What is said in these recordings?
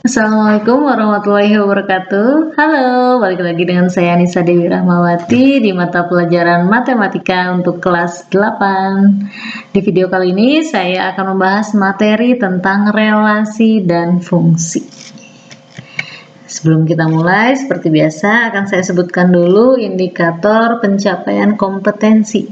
Assalamualaikum warahmatullahi wabarakatuh. Halo, balik lagi dengan saya Anissa Dewi Rahmawati di mata pelajaran Matematika untuk kelas 8. Di video kali ini saya akan membahas materi tentang relasi dan fungsi. Sebelum kita mulai, seperti biasa akan saya sebutkan dulu indikator pencapaian kompetensi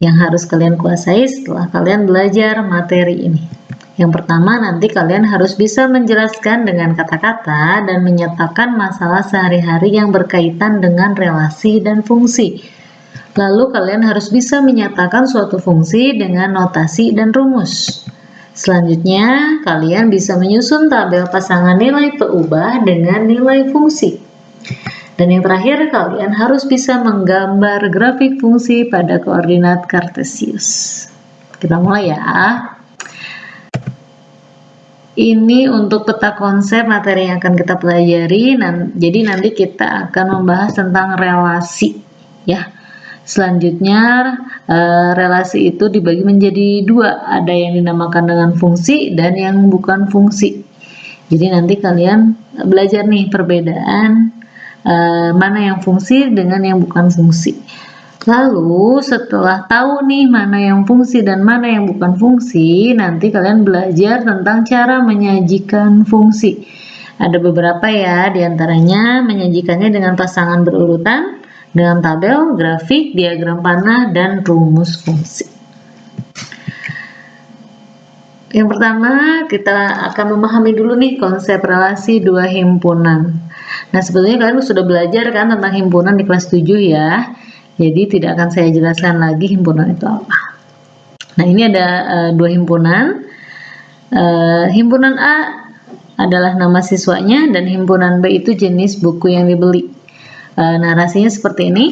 yang harus kalian kuasai setelah kalian belajar materi ini. Yang pertama, nanti kalian harus bisa menjelaskan dengan kata-kata dan menyatakan masalah sehari-hari yang berkaitan dengan relasi dan fungsi. Lalu kalian harus bisa menyatakan suatu fungsi dengan notasi dan rumus. Selanjutnya, kalian bisa menyusun tabel pasangan nilai peubah dengan nilai fungsi. Dan yang terakhir, kalian harus bisa menggambar grafik fungsi pada koordinat kartesius. Kita mulai ya. Ini untuk peta konsep materi yang akan kita pelajari. Jadi nanti kita akan membahas tentang relasi ya. Selanjutnya relasi itu dibagi menjadi dua, ada yang dinamakan dengan fungsi dan yang bukan fungsi. Jadi nanti kalian belajar nih perbedaan mana yang fungsi dengan yang bukan fungsi. Lalu setelah tahu nih mana yang fungsi dan mana yang bukan fungsi, nanti kalian belajar tentang cara menyajikan fungsi. Ada beberapa ya, diantaranya menyajikannya dengan pasangan berurutan, dengan tabel, grafik, diagram panah, dan rumus fungsi. Yang pertama, kita akan memahami dulu nih konsep relasi dua himpunan. Nah, sebetulnya kalian sudah belajar kan tentang himpunan di kelas 7 ya. Jadi tidak akan saya jelaskan lagi himpunan itu apa. Nah, ini ada dua himpunan. Himpunan A adalah nama siswanya dan himpunan B itu jenis buku yang dibeli. Narasinya seperti ini.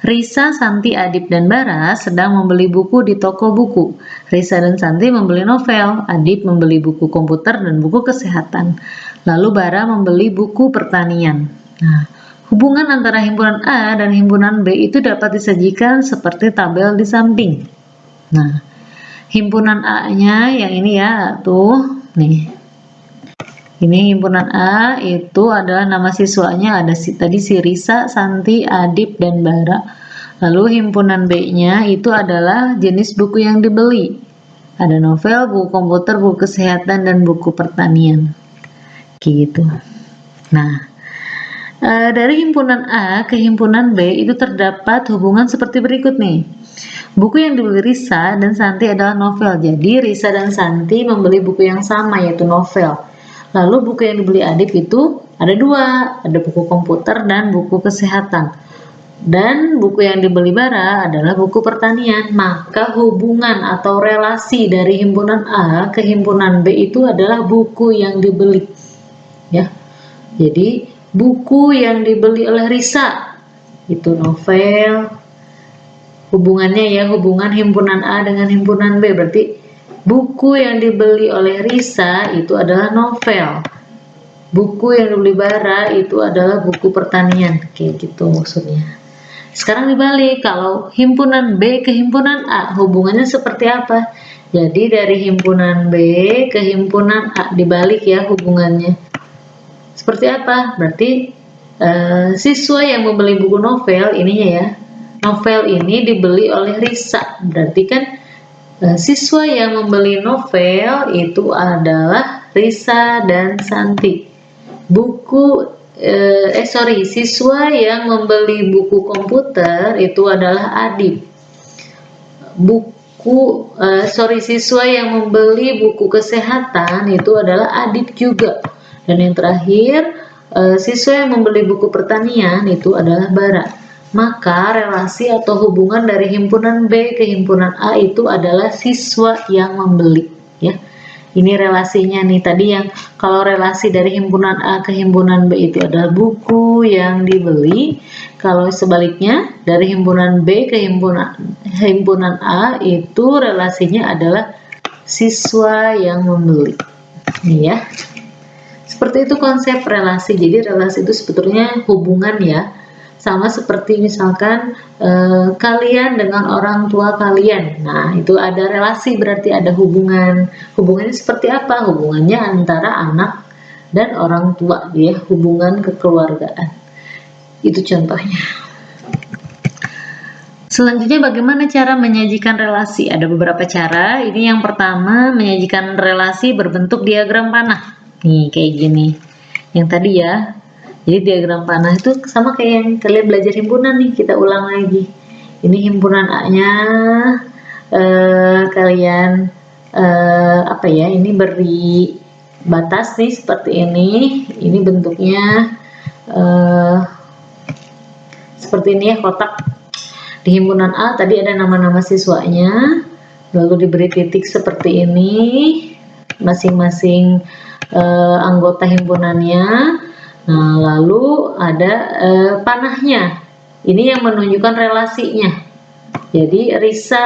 Risa, Santi, Adip, dan Bara sedang membeli buku di toko buku. Risa dan Santi membeli novel, Adip membeli buku komputer dan buku kesehatan. Lalu Bara membeli buku pertanian. Nah, hubungan antara himpunan A dan himpunan B itu dapat disajikan seperti tabel di samping. Nah, himpunan A-nya yang ini ya, tuh, nih. Ini himpunan A itu adalah nama siswanya, ada tadi si Risa, Santi, Adip, dan Bara. Lalu himpunan B-nya itu adalah jenis buku yang dibeli. Ada novel, buku komputer, buku kesehatan, dan buku pertanian. Gitu. Nah, dari himpunan A ke himpunan B itu terdapat hubungan seperti berikut nih. Buku yang dibeli Risa dan Santi adalah novel. Jadi Risa dan Santi membeli buku yang sama, yaitu novel. Lalu buku yang dibeli Adip itu ada dua, ada buku komputer dan buku kesehatan. Dan buku yang dibeli Bara adalah buku pertanian. Maka hubungan atau relasi dari himpunan A ke himpunan B itu adalah buku yang dibeli. Ya. Jadi buku yang dibeli oleh Risa itu novel. Hubungannya ya, hubungan himpunan A dengan himpunan B, berarti buku yang dibeli oleh Risa itu adalah novel. Buku yang dibeli Bara itu adalah buku pertanian. Kayak gitu maksudnya. Sekarang dibalik, kalau himpunan B ke himpunan A, hubungannya seperti apa? Jadi dari himpunan B ke himpunan A, dibalik ya hubungannya. Seperti apa? Berarti siswa yang membeli buku novel, ininya ya, novel ini dibeli oleh Risa. Berarti kan siswa yang membeli novel itu adalah Risa dan Santi. Siswa yang membeli buku komputer itu adalah Adip. Siswa yang membeli buku kesehatan itu adalah Adip juga. Dan yang terakhir, siswa yang membeli buku pertanian itu adalah Bara. Maka relasi atau hubungan dari himpunan B ke himpunan A itu adalah siswa yang membeli ya. Ini relasinya nih, tadi yang kalau relasi dari himpunan A ke himpunan B itu adalah buku yang dibeli. Kalau sebaliknya dari himpunan B ke himpunan A itu relasinya adalah siswa yang membeli. Nih ya. Seperti itu konsep relasi. Jadi relasi itu sebetulnya hubungan ya. Sama seperti misalkan kalian dengan orang tua kalian. Nah, itu ada relasi, berarti ada hubungan. Hubungannya seperti apa? Hubungannya antara anak dan orang tua, ya, hubungan kekeluargaan. Itu contohnya. Selanjutnya, bagaimana cara menyajikan relasi? Ada beberapa cara. Ini yang pertama, menyajikan relasi berbentuk diagram panah. Nih, kayak gini. Yang tadi ya. Jadi diagram panah itu sama kayak yang kalian belajar himpunan nih. Kita ulang lagi. Ini himpunan A-nya. Kalian apa ya? Ini beri batas nih seperti ini. Ini bentuknya seperti ini ya, kotak. Di himpunan A tadi ada nama-nama siswanya, lalu diberi titik seperti ini, masing-masing anggota himpunannya. Nah, lalu ada panahnya. Ini yang menunjukkan relasinya. Jadi Risa,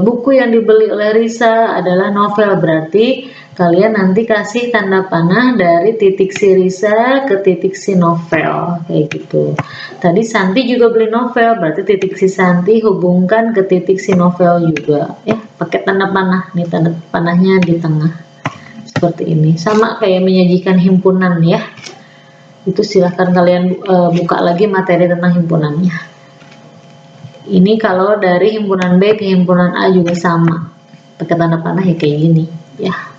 buku yang dibeli oleh Risa adalah novel, berarti kalian nanti kasih tanda panah dari titik si Risa ke titik si novel, kayak gitu. Tadi Santi juga beli novel, berarti titik si Santi hubungkan ke titik si novel juga, ya, pakai tanda panah. Nih tanda panahnya di tengah, seperti ini. Sama kayak menyajikan himpunan ya. Itu silahkan kalian buka lagi materi tentang himpunannya. Ini kalau dari himpunan B ke himpunan A juga sama, pakai tanda panah ya, kayak gini ya.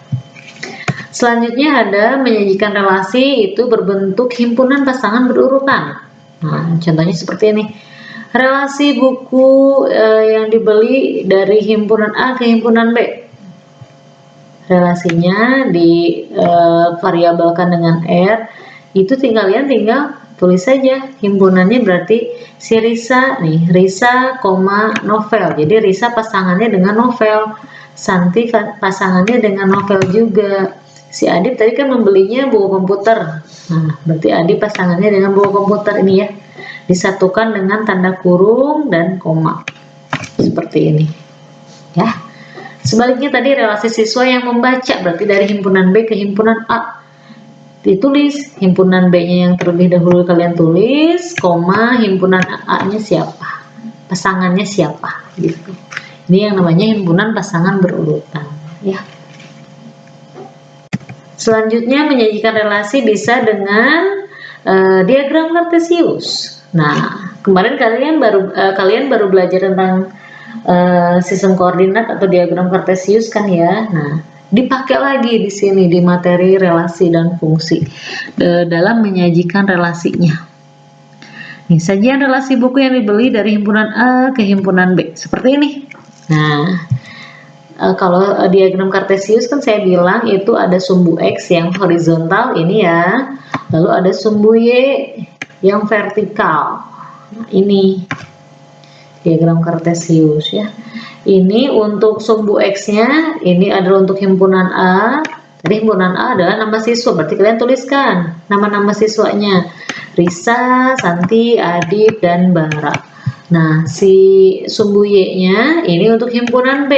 Selanjutnya ada menyajikan relasi itu berbentuk himpunan pasangan berurutan. Nah, contohnya seperti ini. Relasi buku yang dibeli dari himpunan A ke himpunan B. Relasinya divariabelkan dengan R. Itu kalian tinggal tulis saja. Himpunannya berarti si Risa nih, Risa, novel. Jadi Risa pasangannya dengan novel. Santi pasangannya dengan novel juga. Si Adip tadi kan membelinya buku komputer. Nah, berarti Adip pasangannya dengan buku komputer ini ya. Disatukan dengan tanda kurung dan koma. Seperti ini. Ya. Sebaliknya tadi relasi siswa yang membaca, berarti dari himpunan B ke himpunan A. Ditulis himpunan B-nya yang terlebih dahulu kalian tulis, koma, himpunan A-nya siapa? Pasangannya siapa? Gitu. Ini yang namanya himpunan pasangan berurutan, ya. Selanjutnya menyajikan relasi bisa dengan diagram kartesius. Nah, kemarin kalian baru belajar tentang sistem koordinat atau diagram kartesius kan ya. Nah, dipakai lagi di sini di materi relasi dan fungsi dalam menyajikan relasinya. Nih, sajian relasi buku yang dibeli dari himpunan A ke himpunan B seperti ini. Nah, kalau diagram kartesius kan saya bilang itu ada sumbu X yang horizontal ini ya, lalu ada sumbu Y yang vertikal. Nah, ini diagram kartesius ya. Ini untuk sumbu X-nya, ini adalah untuk himpunan A. Jadi himpunan A adalah nama siswa, berarti kalian tuliskan nama-nama siswanya. Risa, Santi, Adip, dan Bara. Nah, si sumbu Y-nya ini untuk himpunan B.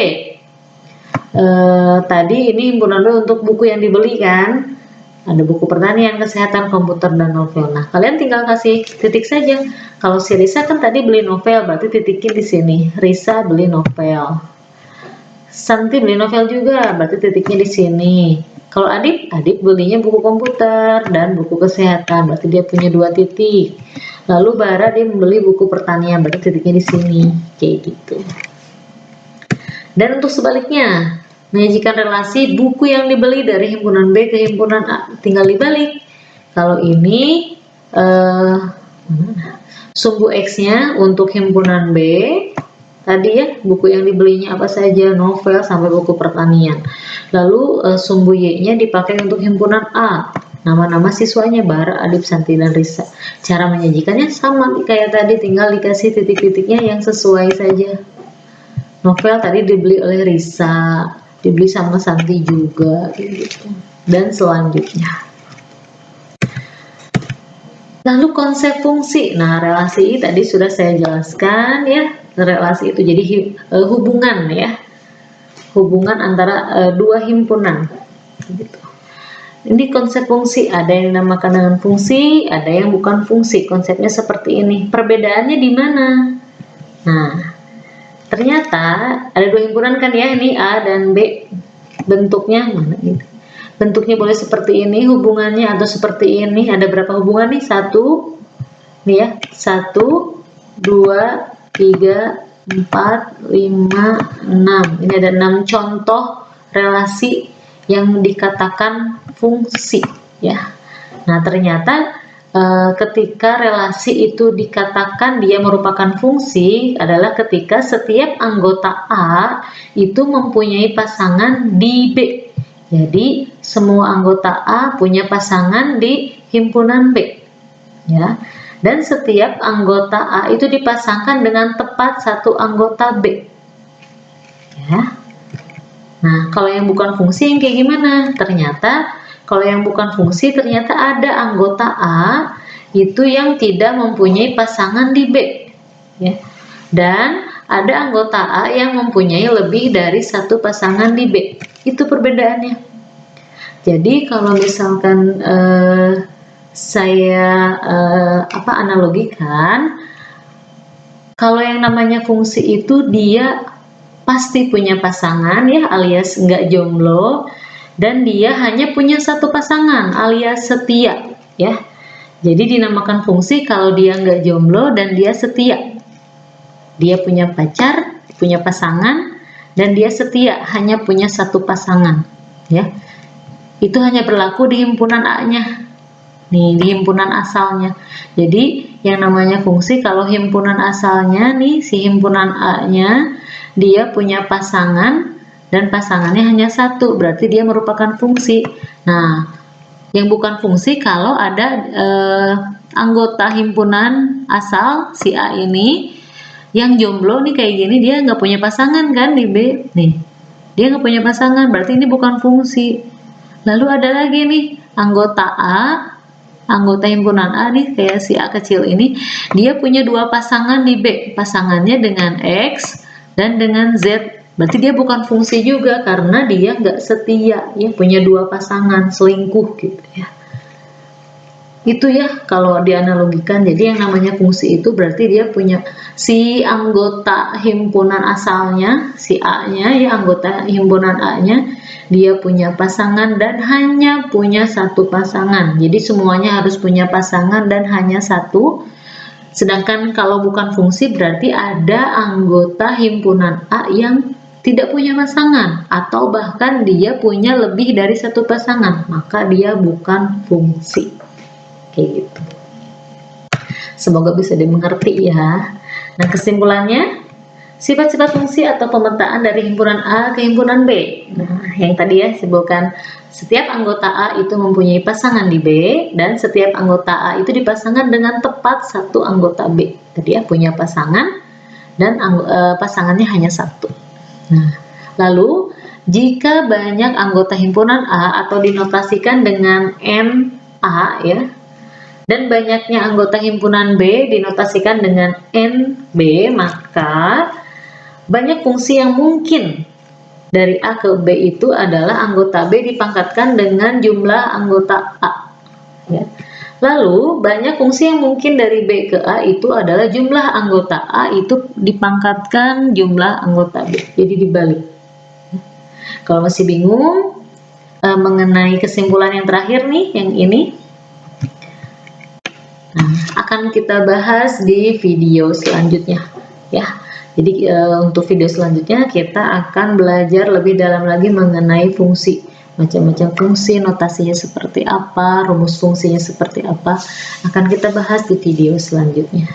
Tadi ini himpunan B untuk buku yang dibeli kan, ada buku pertanian, kesehatan, komputer, dan novel. Nah, kalian tinggal kasih titik saja. Kalau si Risa kan tadi beli novel, berarti titiknya di sini. Risa beli novel. Santi beli novel juga, berarti titiknya di sini. Kalau Adip belinya buku komputer dan buku kesehatan, berarti dia punya 2 titik. Lalu Bara dia membeli buku pertanian, berarti titiknya di sini, kayak gitu. Dan untuk sebaliknya, menyajikan relasi buku yang dibeli dari himpunan B ke himpunan A, tinggal dibalik. Kalau ini sumbu X-nya untuk himpunan B, tadi ya buku yang dibelinya apa saja, novel sampai buku pertanian. Lalu sumbu Y-nya dipakai untuk himpunan A, nama-nama siswanya Bara, Adip, Santi, dan Risa. Cara menyajikannya sama kayak tadi, tinggal dikasih titik-titiknya yang sesuai saja. Novel tadi dibeli oleh Risa, dibeli sama Santi juga gitu. Dan selanjutnya, lalu konsep fungsi. Nah, relasi tadi sudah saya jelaskan ya. Relasi itu jadi hubungan ya, hubungan antara dua himpunan gitu. Ini konsep fungsi, ada yang dinamakan dengan fungsi, ada yang bukan fungsi. Konsepnya seperti ini. Perbedaannya di mana? Nah, ternyata ada 2 himpunan kan ya, ini A dan B, bentuknya mana gitu. bentuknya boleh seperti ini hubungannya atau seperti ini. Ada berapa hubungan nih? 1 nih ya, 1 2 3 4 5 6. Ini ada 6 contoh relasi yang dikatakan fungsi ya. Nah, ternyata ketika relasi itu dikatakan dia merupakan fungsi adalah ketika setiap anggota A itu mempunyai pasangan di B. Jadi semua anggota A punya pasangan di himpunan B ya. Dan setiap anggota A itu dipasangkan dengan tepat satu anggota B ya. Nah, kalau yang bukan fungsi yang kayak gimana? Ternyata kalau yang bukan fungsi ternyata ada anggota A itu yang tidak mempunyai pasangan di B ya. Dan ada anggota A yang mempunyai lebih dari satu pasangan di B. Itu perbedaannya. Jadi kalau misalkan saya analogikan, kalau yang namanya fungsi itu dia pasti punya pasangan ya, alias nggak jomblo. Dan dia hanya punya satu pasangan alias setia ya. Jadi dinamakan fungsi kalau dia nggak jomblo dan dia setia. Dia punya pacar, punya pasangan, dan dia setia hanya punya satu pasangan ya. Itu hanya berlaku di himpunan A-nya nih, di himpunan asalnya. Jadi yang namanya fungsi kalau himpunan asalnya nih, si himpunan A-nya dia punya pasangan dan pasangannya hanya satu, berarti dia merupakan fungsi. Nah, yang bukan fungsi kalau ada anggota himpunan asal si A ini yang jomblo nih kayak gini, dia nggak punya pasangan kan di B nih, dia nggak punya pasangan, berarti ini bukan fungsi. Lalu ada lagi nih anggota A, anggota himpunan A nih kayak si A kecil ini, dia punya dua pasangan di B, pasangannya dengan X dan dengan Z. Berarti dia bukan fungsi juga karena dia nggak setia ya, punya dua pasangan, selingkuh gitu ya. Itu ya kalau dianalogikan. Jadi yang namanya fungsi itu berarti dia punya si anggota himpunan asalnya, si A-nya ya, anggota himpunan A-nya dia punya pasangan dan hanya punya satu pasangan. Jadi semuanya harus punya pasangan dan hanya satu. Sedangkan kalau bukan fungsi berarti ada anggota himpunan A yang tidak punya pasangan atau bahkan dia punya lebih dari satu pasangan, maka dia bukan fungsi. Kayak gitu. Semoga bisa dimengerti ya. Nah, kesimpulannya, sifat-sifat fungsi atau pemetaan dari himpunan A ke himpunan B. Nah, yang tadi ya sebutkan, setiap anggota A itu mempunyai pasangan di B dan setiap anggota A itu dipasangkan dengan tepat satu anggota B. Tadi ya punya pasangan dan pasangannya hanya satu. Nah, lalu jika banyak anggota himpunan A atau dinotasikan dengan NA ya, dan banyaknya anggota himpunan B dinotasikan dengan NB, maka banyak fungsi yang mungkin dari A ke B itu adalah anggota B dipangkatkan dengan jumlah anggota A ya. Lalu banyak fungsi yang mungkin dari B ke A itu adalah jumlah anggota A itu dipangkatkan jumlah anggota B. Jadi dibalik. Kalau masih bingung mengenai kesimpulan yang terakhir nih, yang ini, nah, akan kita bahas di video selanjutnya ya. Jadi untuk video selanjutnya kita akan belajar lebih dalam lagi mengenai fungsi, macam-macam fungsi, notasinya seperti apa, rumus fungsinya seperti apa, akan kita bahas di video selanjutnya.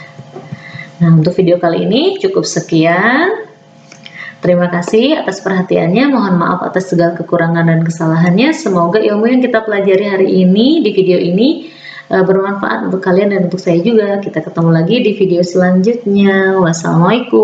Nah, untuk video kali ini cukup sekian. Terima kasih atas perhatiannya, mohon maaf atas segala kekurangan dan kesalahannya. Semoga ilmu yang kita pelajari hari ini di video ini bermanfaat untuk kalian dan untuk saya juga. Kita ketemu lagi di video selanjutnya. Wassalamualaikum.